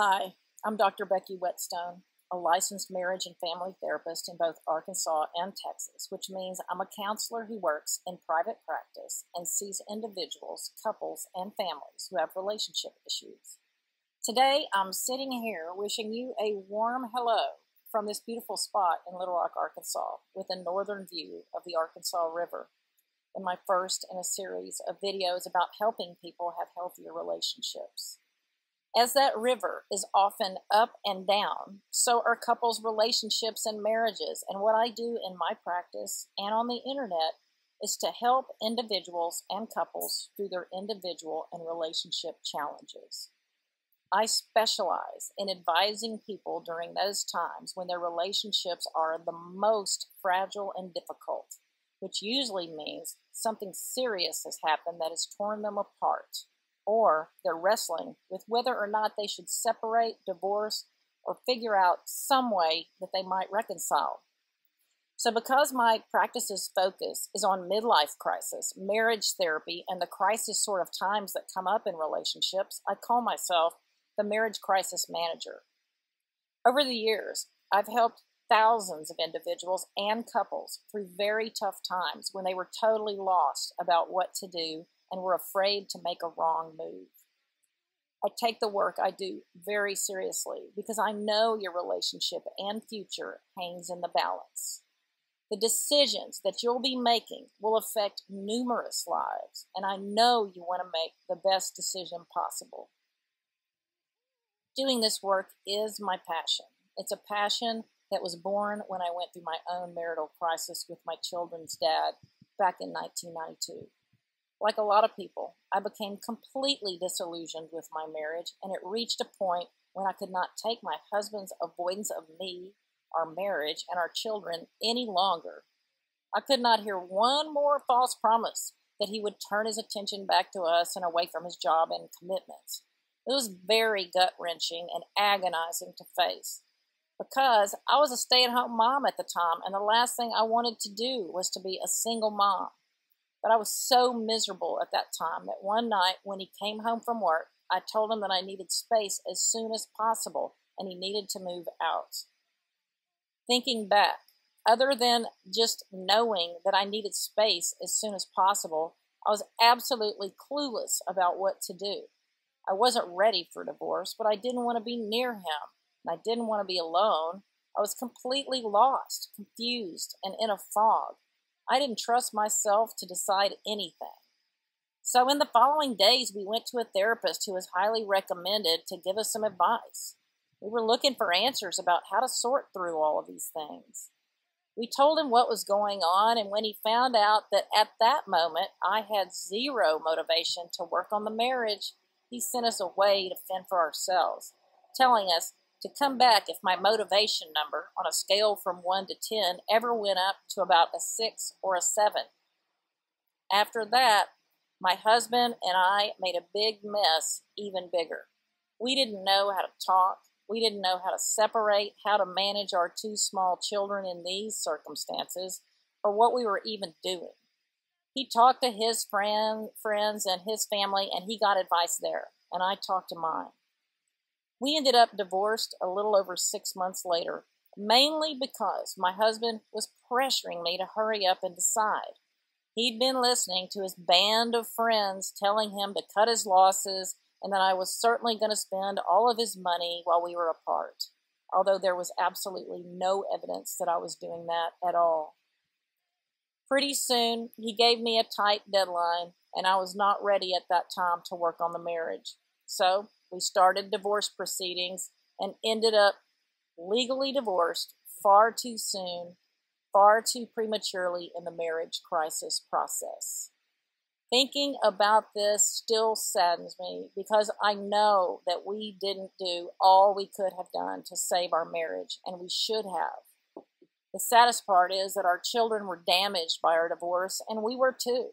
Hi, I'm Dr. Becky Whetstone, a licensed marriage and family therapist in both Arkansas and Texas, which means I'm a counselor who works in private practice and sees individuals, couples, and families who have relationship issues. Today, I'm sitting here wishing you a warm hello from this beautiful spot in Little Rock, Arkansas, with a northern view of the Arkansas River, in my first in a series of videos about helping people have healthier relationships. As that river is often up and down, so are couples' relationships and marriages. And what I do in my practice and on the internet is to help individuals and couples through their individual and relationship challenges. I specialize in advising people during those times when their relationships are the most fragile and difficult, which usually means something serious has happened that has torn them apart, or they're wrestling with whether or not they should separate, divorce, or figure out some way that they might reconcile. So because my practice's focus is on midlife crisis, marriage therapy, and the crisis sort of times that come up in relationships, I call myself the marriage crisis manager. Over the years, I've helped thousands of individuals and couples through very tough times when they were totally lost about what to do and were afraid to make a wrong move. I take the work I do very seriously because I know your relationship and future hangs in the balance. The decisions that you'll be making will affect numerous lives, and I know you want to make the best decision possible. Doing this work is my passion. It's a passion that was born when I went through my own marital crisis with my children's dad back in 1992. Like a lot of people, I became completely disillusioned with my marriage, and it reached a point when I could not take my husband's avoidance of me, our marriage, and our children any longer. I could not hear one more false promise that he would turn his attention back to us and away from his job and commitments. It was very gut-wrenching and agonizing to face, because I was a stay-at-home mom at the time, and the last thing I wanted to do was to be a single mom. But I was so miserable at that time that one night when he came home from work, I told him that I needed space as soon as possible and he needed to move out. Thinking back, other than just knowing that I needed space as soon as possible, I was absolutely clueless about what to do. I wasn't ready for divorce, but I didn't want to be near him, and I didn't want to be alone. I was completely lost, confused, and in a fog. I didn't trust myself to decide anything. So in the following days, we went to a therapist who was highly recommended to give us some advice. We were looking for answers about how to sort through all of these things. We told him what was going on, and when he found out that at that moment I had zero motivation to work on the marriage, he sent us away to fend for ourselves, telling us to come back if my motivation number on a scale from 1 to 10 ever went up to about a 6 or a 7. After that, my husband and I made a big mess even bigger. We didn't know how to talk. We didn't know how to separate, how to manage our 2 small children in these circumstances, or what we were even doing. He talked to his friends and his family, and he got advice there, and I talked to mine. We ended up divorced a little over 6 months later, mainly because my husband was pressuring me to hurry up and decide. He'd been listening to his band of friends telling him to cut his losses and that I was certainly going to spend all of his money while we were apart, although there was absolutely no evidence that I was doing that at all. Pretty soon, he gave me a tight deadline, and I was not ready at that time to work on the marriage. So we started divorce proceedings and ended up legally divorced far too soon, far too prematurely in the marriage crisis process. Thinking about this still saddens me because I know that we didn't do all we could have done to save our marriage, and we should have. The saddest part is that our children were damaged by our divorce, and we were too.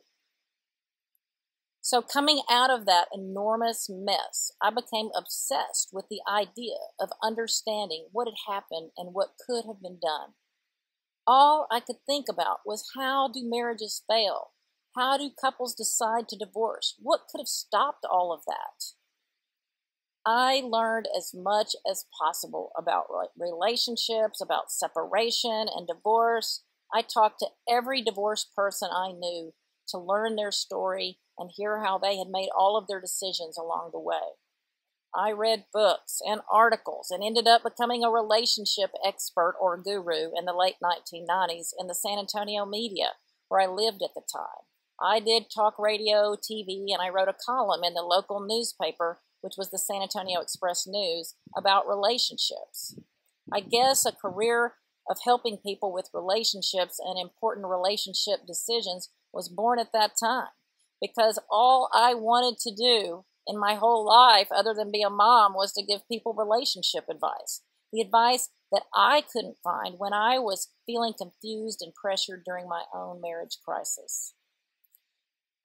So coming out of that enormous mess, I became obsessed with the idea of understanding what had happened and what could have been done. All I could think about was, how do marriages fail? How do couples decide to divorce? What could have stopped all of that? I learned as much as possible about relationships, about separation and divorce. I talked to every divorced person I knew to learn their story and hear how they had made all of their decisions along the way. I read books and articles and ended up becoming a relationship expert or guru in the late 1990s in the San Antonio media, where I lived at the time. I did talk radio, TV, and I wrote a column in the local newspaper, which was the San Antonio Express News, about relationships. I guess a career of helping people with relationships and important relationship decisions was born at that time, because all I wanted to do in my whole life, other than be a mom, was to give people relationship advice. The advice that I couldn't find when I was feeling confused and pressured during my own marriage crisis.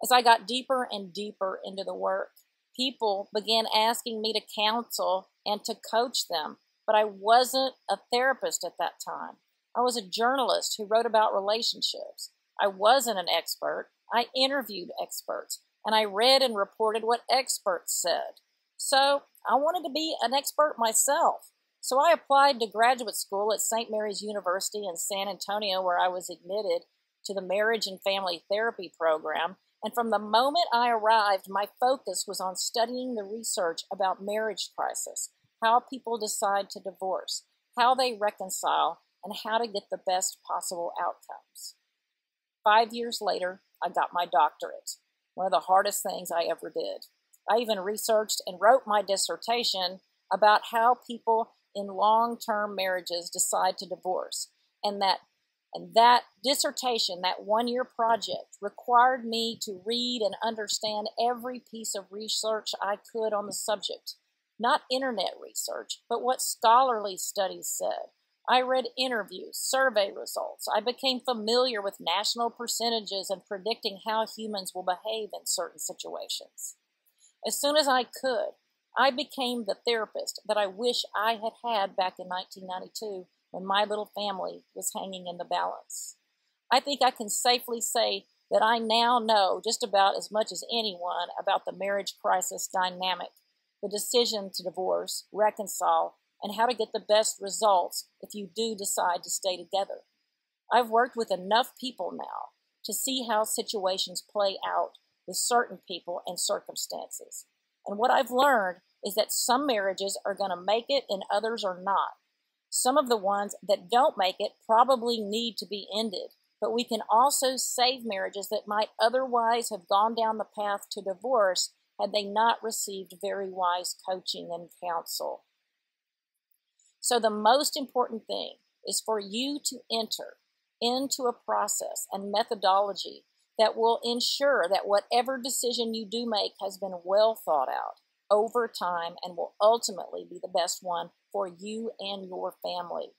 As I got deeper and deeper into the work, people began asking me to counsel and to coach them, but I wasn't a therapist at that time. I was a journalist who wrote about relationships. I wasn't an expert. I interviewed experts, and I read and reported what experts said. So I wanted to be an expert myself. So I applied to graduate school at St. Mary's University in San Antonio, where I was admitted to the marriage and family therapy program. And from the moment I arrived, my focus was on studying the research about marriage crisis, how people decide to divorce, how they reconcile, and how to get the best possible outcomes. 5 years later, I got my doctorate, one of the hardest things I ever did. I even researched and wrote my dissertation about how people in long-term marriages decide to divorce. And that dissertation, that one-year project, required me to read and understand every piece of research I could on the subject. Not internet research, but what scholarly studies said. I read interviews, survey results. I became familiar with national percentages and predicting how humans will behave in certain situations. As soon as I could, I became the therapist that I wish I had had back in 1992 when my little family was hanging in the balance. I think I can safely say that I now know just about as much as anyone about the marriage crisis dynamic, the decision to divorce, reconcile, and how to get the best results if you do decide to stay together. I've worked with enough people now to see how situations play out with certain people and circumstances. And what I've learned is that some marriages are going to make it and others are not. Some of the ones that don't make it probably need to be ended, but we can also save marriages that might otherwise have gone down the path to divorce had they not received very wise coaching and counsel. So the most important thing is for you to enter into a process and methodology that will ensure that whatever decision you do make has been well thought out over time and will ultimately be the best one for you and your family.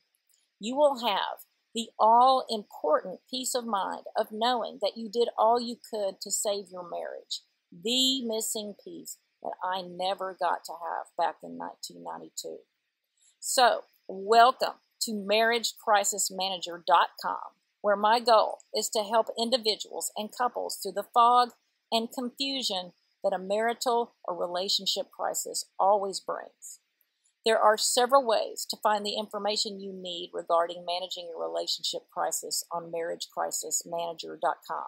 You will have the all-important peace of mind of knowing that you did all you could to save your marriage, the missing piece that I never got to have back in 1992. So, welcome to MarriageCrisisManager.com, where my goal is to help individuals and couples through the fog and confusion that a marital or relationship crisis always brings. There are several ways to find the information you need regarding managing your relationship crisis on MarriageCrisisManager.com.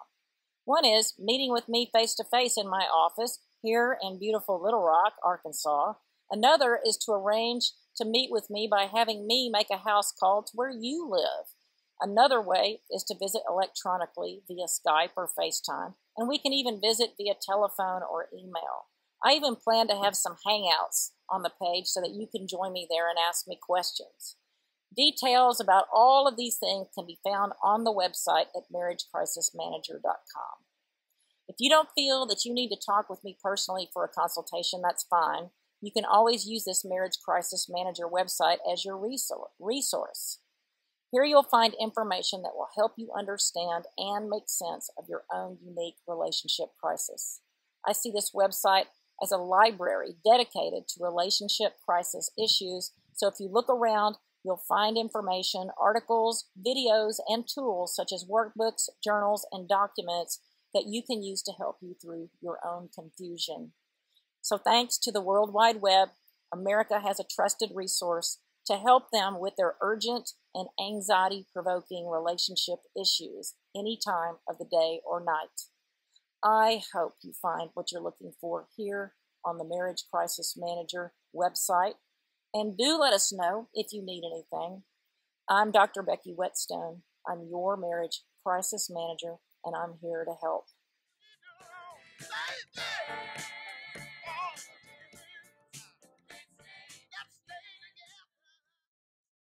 One is meeting with me face-to-face in my office here in beautiful Little Rock, Arkansas. Another is to arrange to meet with me by having me make a house call to where you live. Another way is to visit electronically via Skype or FaceTime, and we can even visit via telephone or email. I even plan to have some hangouts on the page so that you can join me there and ask me questions. Details about all of these things can be found on the website at MarriageCrisisManager.com. If you don't feel that you need to talk with me personally for a consultation, that's fine. You can always use this Marriage Crisis Manager website as your resource. Here you'll find information that will help you understand and make sense of your own unique relationship crisis. I see this website as a library dedicated to relationship crisis issues, so if you look around, you'll find information, articles, videos, and tools such as workbooks, journals, and documents that you can use to help you through your own confusion. So thanks to the World Wide Web, America has a trusted resource to help them with their urgent and anxiety-provoking relationship issues any time of the day or night. I hope you find what you're looking for here on the Marriage Crisis Manager website. And do let us know if you need anything. I'm Dr. Becky Whetstone. I'm your Marriage Crisis Manager, and I'm here to help.